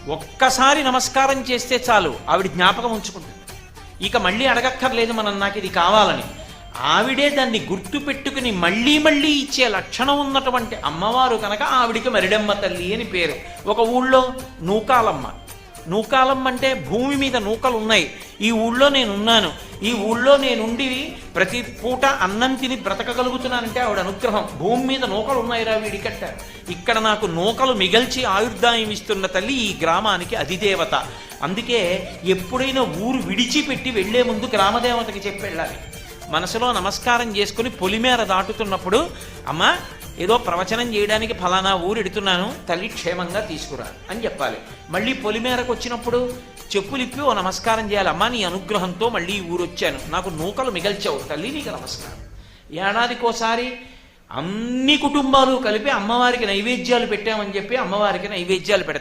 ఒక్కసారి నమస్కారం చేస్తే చాలు ఆవిడ జ్ఞాపకం ఉంచుకుంటుంది. ఇక మళ్ళీ అడగక్కర్లేదు మనం నాకు ఇది కావాలని. ఆవిడే దాన్ని గుర్తు పెట్టుకుని మళ్ళీ మళ్ళీ ఇచ్చే లక్షణం ఉన్నటువంటి అమ్మవారు కనుక ఆవిడికి మరిడమ్మ తల్లి అని పేరు. ఒక ఊళ్ళో నూకాలమ్మ. నూకాలమ్మ అంటే భూమి మీద నూకలు ఉన్నాయి, ఈ ఊళ్ళో నేనున్నాను, ఈ ఊళ్ళో నేనుండి ప్రతి పూట అన్నం తిని బ్రతకగలుగుతున్నానంటే ఆవిడ అనుగ్రహం. భూమి మీద నూకలు ఉన్నాయిరా వీడికట్ట, ఇక్కడ నాకు నూకలు మిగల్చి ఆయుర్దాయం ఇస్తున్న తల్లి ఈ గ్రామానికి అధిదేవత. అందుకే ఎప్పుడైనా ఊరు విడిచిపెట్టి వెళ్లే ముందు గ్రామదేవతకి చెప్పి వెళ్ళాలి. మనసులో నమస్కారం చేసుకుని పొలిమేర దాటుతున్నప్పుడు, అమ్మ ఏదో ప్రవచనం చేయడానికి ఫలానా ఊరు ఎడుతున్నాను, తల్లి క్షేమంగా తీసుకురా అని చెప్పాలి. మళ్ళీ పొలిమేరకు వచ్చినప్పుడు చెప్పులిప్పి ఓ నమస్కారం చేయాలి. అమ్మ నీ అనుగ్రహంతో మళ్ళీ ఈ ఊరు వచ్చాను, నాకు నూకలు మిగల్చావు తల్లి, నీకు నమస్కారం. ఏడాదికోసారి అన్ని కుటుంబాలు కలిపి అమ్మవారికి నైవేద్యాలు పెట్టామని చెప్పి అమ్మవారికి నైవేద్యాలు పెడతారు.